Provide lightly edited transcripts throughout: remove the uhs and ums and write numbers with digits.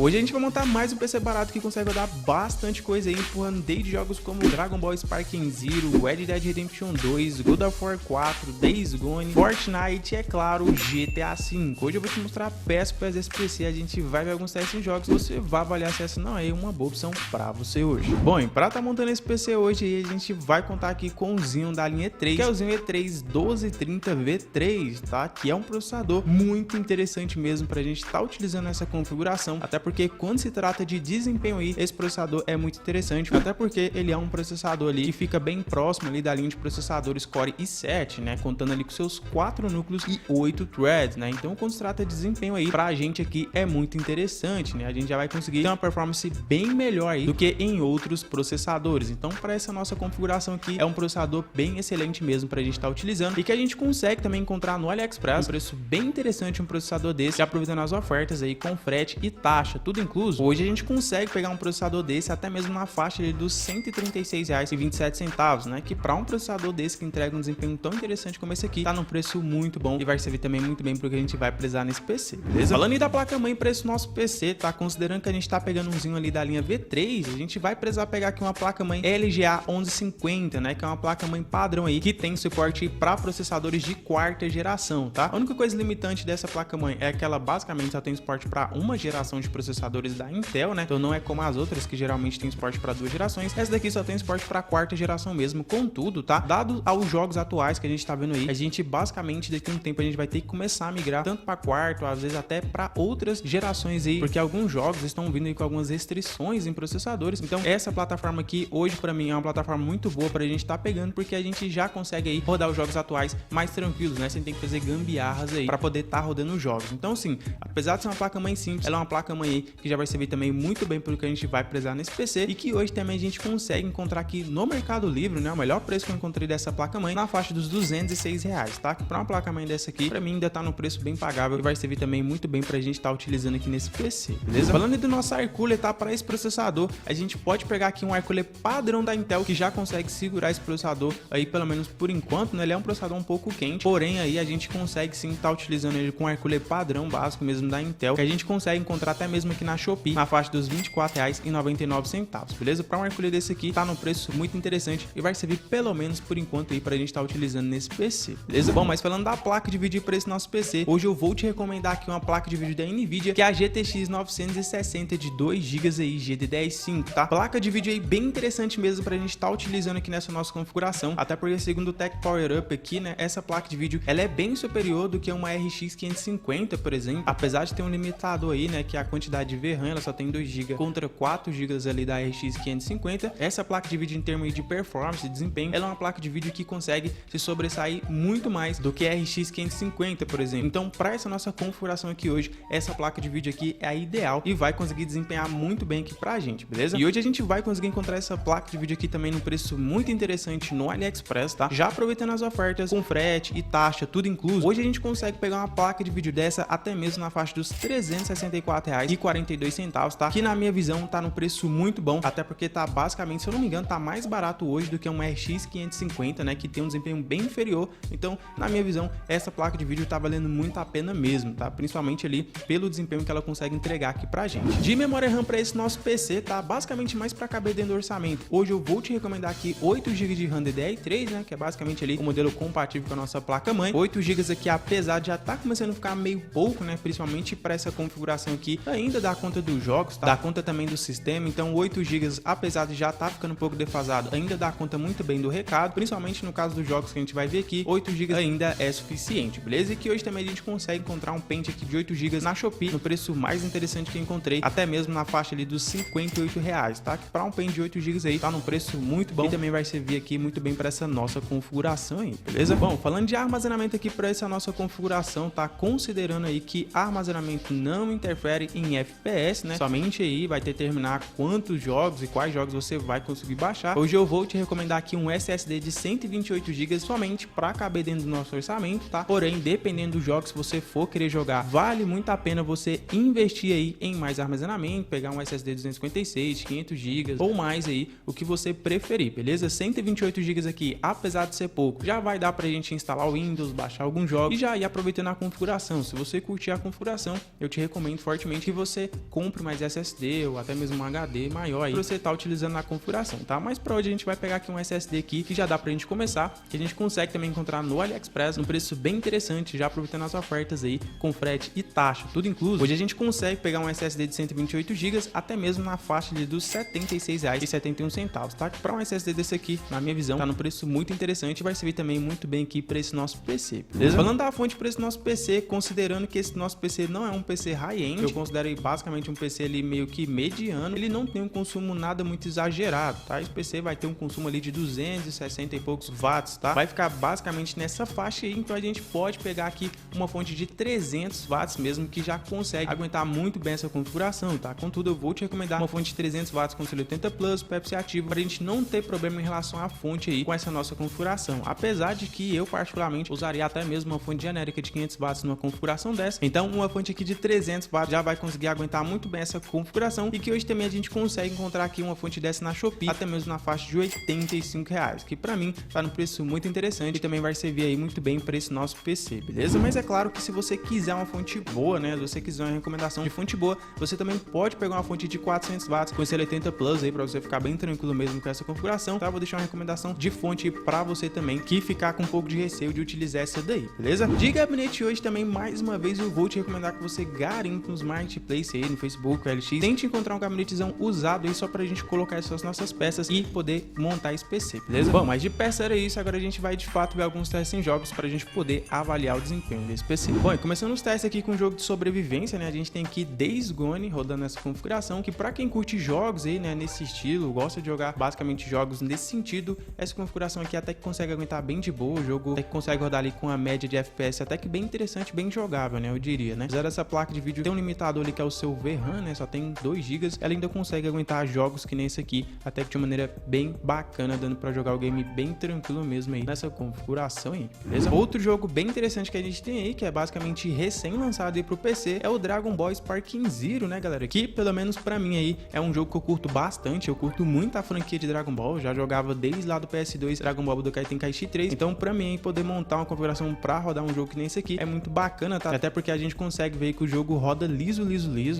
Hoje a gente vai montar mais um PC barato que consegue rodar bastante coisa aí, empurrando desde jogos como Dragon Ball Sparking Zero, Red Dead Redemption 2, God of War 4, Days Gone, Fortnite e, é claro, GTA V. Hoje eu vou te mostrar peças para esse PC, a gente vai ver alguns testes em jogos, você vai avaliar se essa não é uma boa opção para você hoje. Bom, e para estar montando esse PC hoje, a gente vai contar aqui com o Xeon da linha E3, que é o Xeon E3 1230V3, tá? Que é um processador muito interessante mesmo para a gente estar utilizando essa configuração, até porque quando se trata de desempenho aí, esse processador é muito interessante, até porque ele é um processador ali que fica bem próximo ali da linha de processadores Core i7, né, contando ali com seus 4 núcleos e 8 threads, né, então quando se trata de desempenho aí, pra gente aqui é muito interessante, né, a gente já vai conseguir ter uma performance bem melhor aí do que em outros processadores, então para essa nossa configuração aqui, é um processador bem excelente mesmo pra gente estar utilizando e que a gente consegue também encontrar no AliExpress, um preço bem interessante um processador desse, já aproveitando as ofertas aí com frete e taxa, tudo incluso. Hoje a gente consegue pegar um processador desse até mesmo na faixa ali dos R$ 136,27, né? Que para um processador desse que entrega um desempenho tão interessante como esse aqui, tá num preço muito bom e vai servir também muito bem pro que a gente vai precisar nesse PC, beleza? Falando aí da placa-mãe para esse nosso PC, tá? Considerando que a gente tá pegando um Xeon ali da linha V3, a gente vai precisar pegar aqui uma placa-mãe LGA 1150, né? Que é uma placa-mãe padrão aí que tem suporte para processadores de quarta geração, tá? A única coisa limitante dessa placa-mãe é que ela basicamente só tem suporte para uma geração de processadores da Intel, né? Então não é como as outras que geralmente tem suporte para 2 gerações. Essa daqui só tem suporte para 4ª geração mesmo. Contudo, tá? Dado aos jogos atuais que a gente tá vendo aí, a gente basicamente daqui a um tempo a gente vai ter que começar a migrar tanto para 4ª, às vezes até para outras gerações aí, porque alguns jogos estão vindo aí com algumas restrições em processadores. Então essa plataforma aqui hoje para mim é uma plataforma muito boa para a gente tá pegando, porque a gente já consegue aí rodar os jogos atuais mais tranquilos, né? Sem ter que fazer gambiarras aí para poder estar rodando os jogos. Então assim, apesar de ser uma placa-mãe simples, ela é uma placa-mãe aí que já vai servir também muito bem pelo que a gente vai precisar nesse PC e que hoje também a gente consegue encontrar aqui no Mercado Livre, né? O melhor preço que eu encontrei dessa placa-mãe na faixa dos R$ 206, tá? Que para uma placa-mãe dessa aqui, para mim ainda tá no preço bem pagável e vai servir também muito bem pra gente estar utilizando aqui nesse PC, beleza? Falando do nosso air cooler, tá? Para esse processador, a gente pode pegar aqui um air cooler padrão da Intel que já consegue segurar esse processador aí, pelo menos por enquanto, né? Ele é um processador um pouco quente, porém aí a gente consegue sim estar utilizando ele com air cooler padrão básico mesmo da Intel, que a gente consegue encontrar até mesmo aqui na Shopee, na faixa dos R$ 24,99, beleza? Para um air cooler desse aqui, tá no preço muito interessante e vai servir pelo menos por enquanto aí pra gente estar utilizando nesse PC, beleza? Bom, mas falando da placa de vídeo para esse nosso PC, hoje eu vou te recomendar aqui uma placa de vídeo da Nvidia, que é a GTX 960 de 2 GB aí, GDDR5, tá? Placa de vídeo aí bem interessante mesmo pra gente estar utilizando aqui nessa nossa configuração, até porque segundo o Tech Power Up aqui, né, essa placa de vídeo, ela é bem superior do que uma RX 550, por exemplo, apesar de ter um limitador aí, né, que é a quantidade de VRAM, ela só tem 2 GB contra 4 GB ali da RX 550. Essa placa de vídeo em termos de performance e desempenho, ela é uma placa de vídeo que consegue se sobressair muito mais do que a RX 550, por exemplo. Então, para essa nossa configuração aqui hoje, essa placa de vídeo aqui é a ideal e vai conseguir desempenhar muito bem aqui pra gente, beleza? E hoje a gente vai conseguir encontrar essa placa de vídeo aqui também num preço muito interessante no AliExpress, tá? Já aproveitando as ofertas com frete e taxa, tudo incluso. Hoje a gente consegue pegar uma placa de vídeo dessa até mesmo na faixa dos R$ 364,42, tá? Que na minha visão tá num preço muito bom, até porque tá basicamente, se eu não me engano, tá mais barato hoje do que uma RX 550, né? Que tem um desempenho bem inferior. Então, na minha visão, essa placa de vídeo tá valendo muito a pena mesmo, tá? Principalmente ali pelo desempenho que ela consegue entregar aqui pra gente. De memória RAM para esse nosso PC, tá basicamente mais para caber dentro do orçamento. Hoje eu vou te recomendar aqui 8 GB de RAM DDR3, né? Que é basicamente ali o modelo compatível com a nossa placa-mãe. 8 GB aqui, apesar de já tá começando a ficar meio pouco, né? Principalmente para essa configuração aqui, ainda dá conta dos jogos, tá? Dá conta também do sistema. Então 8 GB, apesar de já tá ficando um pouco defasado, ainda dá conta muito bem do recado, principalmente no caso dos jogos que a gente vai ver aqui. 8 GB ainda é suficiente, beleza? E que hoje também a gente consegue encontrar um pente aqui de 8 GB na Shopee, no preço mais interessante que eu encontrei, até mesmo na faixa ali dos R$ 58, tá? Que para um pente de 8 GB aí, tá num preço muito bom e também vai servir aqui muito bem para essa nossa configuração aí, beleza? Bom, falando de armazenamento aqui para essa nossa configuração, tá? Considerando aí que armazenamento não interfere em FPS, né? Somente aí vai determinar quantos jogos e quais jogos você vai conseguir baixar. Hoje eu vou te recomendar aqui um SSD de 128 GB somente para caber dentro do nosso orçamento, tá? Porém, dependendo dos jogos que você for querer jogar, vale muito a pena você investir aí em mais armazenamento, pegar um SSD 256, 500 GB ou mais aí, o que você preferir, beleza? 128 GB aqui, apesar de ser pouco, já vai dar pra gente instalar o Windows, baixar alguns jogos e já ir aproveitando a configuração. Se você curtir a configuração, eu te recomendo fortemente que você você compre mais SSD ou até mesmo um HD maior aí pra você estar utilizando na configuração, tá? Mas pra hoje a gente vai pegar aqui um SSD aqui que já dá pra gente começar, que a gente consegue também encontrar no AliExpress, num preço bem interessante, já aproveitando as ofertas aí com frete e taxa, tudo incluso. Hoje a gente consegue pegar um SSD de 128 GB até mesmo na faixa ali dos R$ 76,71, tá? Para um SSD desse aqui, na minha visão, tá num preço muito interessante e vai servir também muito bem aqui para esse nosso PC, beleza? Falando da fonte para esse nosso PC, considerando que esse nosso PC não é um PC high-end, eu considero aí basicamente um PC ali meio que mediano, ele não tem um consumo nada muito exagerado, tá? Esse PC vai ter um consumo ali de 260 e poucos watts, tá? Vai ficar basicamente nessa faixa aí, então a gente pode pegar aqui uma fonte de 300 watts mesmo, que já consegue aguentar muito bem essa configuração, tá? Contudo, eu vou te recomendar uma fonte de 300 watts com selo 80 Plus, Pepsi ativo, pra gente não ter problema em relação à fonte aí com essa nossa configuração, apesar de que eu particularmente usaria até mesmo uma fonte genérica de 500 watts numa configuração dessa, então uma fonte aqui de 300 watts já vai conseguir aguentar muito bem essa configuração, e que hoje também a gente consegue encontrar aqui uma fonte dessa na Shopee, até mesmo na faixa de R$ 85, que pra mim tá num preço muito interessante e também vai servir aí muito bem para esse nosso PC, beleza? Mas é claro que se você quiser uma fonte boa, né, se você quiser uma recomendação de fonte boa, você também pode pegar uma fonte de 400 watts com esse 80 Plus aí, para você ficar bem tranquilo mesmo com essa configuração, tá? Vou deixar uma recomendação de fonte para você também que ficar com um pouco de receio de utilizar essa daí, beleza? De gabinete hoje também, mais uma vez, eu vou te recomendar que você garimpe nos marketplace aí no Facebook, LX, tente encontrar um gabinetezão usado aí só pra gente colocar essas nossas peças e poder montar esse PC, beleza? Bom, mas de peça era isso, agora a gente vai de fato ver alguns testes em jogos pra gente poder avaliar o desempenho desse PC. Bom, e começando os testes aqui com o jogo de sobrevivência, né, a gente tem aqui Days Gone rodando nessa configuração, que pra quem curte jogos aí, né, nesse estilo, gosta de jogar basicamente jogos nesse sentido, essa configuração aqui até que consegue aguentar bem de boa, o jogo até que consegue rodar ali com a média de FPS até que bem interessante, bem jogável, né, eu diria, né. Apesar dessa placa de vídeo tem um limitador ali que é o seu VRAM, né, só tem 2 GB, ela ainda consegue aguentar jogos que nem esse aqui, até que de uma maneira bem bacana, dando pra jogar o game bem tranquilo mesmo aí nessa configuração aí, beleza? Outro jogo bem interessante que a gente tem aí, que é basicamente recém-lançado aí pro PC, é o Dragon Ball Sparking Zero, né, galera? Que, pelo menos pra mim aí, é um jogo que eu curto bastante, eu curto muito a franquia de Dragon Ball, já jogava desde lá do PS2 Dragon Ball Budokai Tenkaichi 3, então pra mim poder montar uma configuração pra rodar um jogo que nem esse aqui é muito bacana, tá? Até porque a gente consegue ver que o jogo roda liso,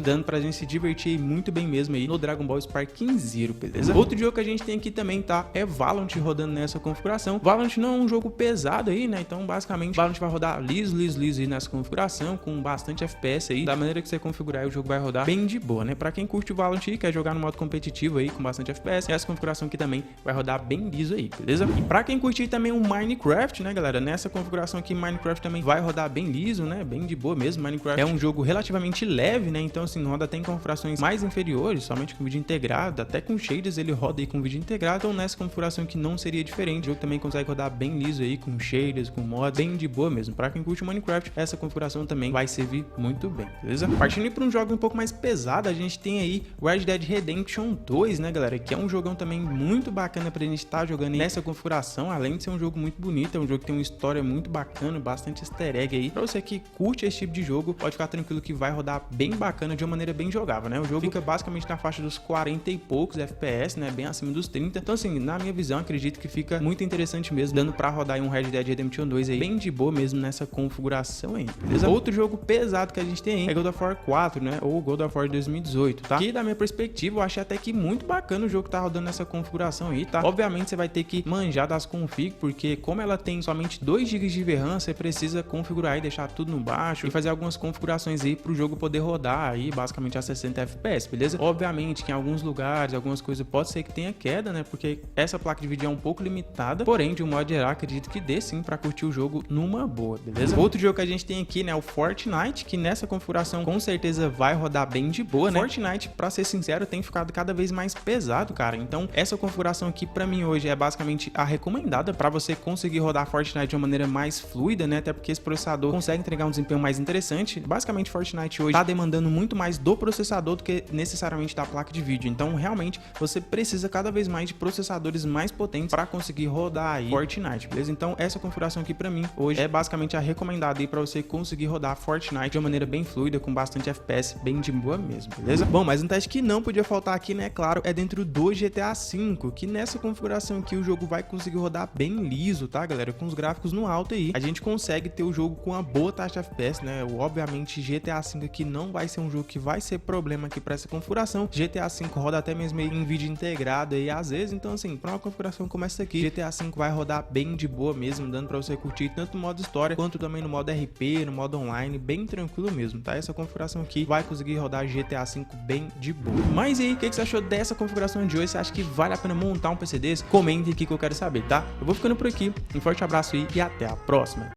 dando pra gente se divertir muito bem mesmo aí no Dragon Ball Sparking Zero, beleza? Outro jogo que a gente tem aqui também, tá? É Valorant rodando nessa configuração. Valorant não é um jogo pesado aí, né? Então, basicamente, Valorant vai rodar liso aí nessa configuração, com bastante FPS aí. Da maneira que você configurar aí, o jogo vai rodar bem de boa, né? Pra quem curte o Valorant e quer jogar no modo competitivo aí, com bastante FPS, essa configuração aqui também vai rodar bem liso aí, beleza? E pra quem curte também o Minecraft, né, galera? Nessa configuração aqui, Minecraft também vai rodar bem liso, né? Bem de boa mesmo. Minecraft é um jogo relativamente leve, né? Então, assim, roda até em configurações mais inferiores, somente com vídeo integrado, até com shaders ele roda aí com vídeo integrado. Então, nessa configuração que não seria diferente, o jogo também consegue rodar bem liso aí, com shaders, com mods, bem de boa mesmo. Pra quem curte o Minecraft, essa configuração também vai servir muito bem, beleza? Partindo para um jogo um pouco mais pesado, a gente tem aí Red Dead Redemption 2, né, galera? Que é um jogão também muito bacana pra gente estar jogando nessa configuração, além de ser um jogo muito bonito, é um jogo que tem uma história muito bacana, bastante easter egg aí. Pra você que curte esse tipo de jogo, pode ficar tranquilo que vai rodar bem bacana, de uma maneira bem jogável, né? O jogo fica basicamente na faixa dos 40 e poucos FPS, né? Bem acima dos 30. Então, assim, na minha visão, acredito que fica muito interessante mesmo, dando pra rodar em um Red Dead Redemption 2 aí, bem de boa mesmo nessa configuração aí, beleza? Outro jogo pesado que a gente tem aí é God of War 4, né? Ou God of War 2018, tá? Que, da minha perspectiva, eu achei até que muito bacana o jogo que tá rodando nessa configuração aí, tá? Obviamente, você vai ter que manjar das config, porque como ela tem somente 2 GB de VRAM, você precisa configurar e deixar tudo no baixo e fazer algumas configurações aí pro jogo poder rodar aí, basicamente a 60 FPS, beleza? Obviamente que em alguns lugares, algumas coisas pode ser que tenha queda, né? Porque essa placa de vídeo é um pouco limitada, porém, de um modo geral, acredito que dê sim pra curtir o jogo numa boa, beleza? Outro jogo que a gente tem aqui, né, é o Fortnite, que nessa configuração com certeza vai rodar bem de boa, né? Fortnite, pra ser sincero, tem ficado cada vez mais pesado, cara. Então, essa configuração aqui pra mim hoje é basicamente a recomendada pra você conseguir rodar Fortnite de uma maneira mais fluida, né? Até porque esse processador consegue entregar um desempenho mais interessante. Basicamente, Fortnite hoje tá demandando muito mais do processador do que necessariamente da placa de vídeo. Então, realmente, você precisa cada vez mais de processadores mais potentes para conseguir rodar aí Fortnite, beleza? Então, essa configuração aqui para mim hoje é basicamente a recomendada aí para você conseguir rodar Fortnite de uma maneira bem fluida, com bastante FPS, bem de boa mesmo, beleza? Bom, mas um teste que não podia faltar aqui, né, claro, é dentro do GTA V, que nessa configuração aqui o jogo vai conseguir rodar bem liso, tá, galera? Com os gráficos no alto aí, a gente consegue ter o jogo com uma boa taxa de FPS, né? Obviamente, GTA V aqui não vai ser um jogo que vai ser problema aqui para essa configuração. GTA V roda até mesmo em vídeo integrado aí às vezes, então assim, para uma configuração como essa aqui, GTA V vai rodar bem de boa mesmo, dando para você curtir tanto no modo história quanto também no modo RP, no modo online, bem tranquilo mesmo, tá? Essa configuração aqui vai conseguir rodar GTA V bem de boa. Mas e aí, o que você achou dessa configuração de hoje? Você acha que vale a pena montar um PC desse? Comente aqui que eu quero saber, tá? Eu vou ficando por aqui, um forte abraço aí e até a próxima.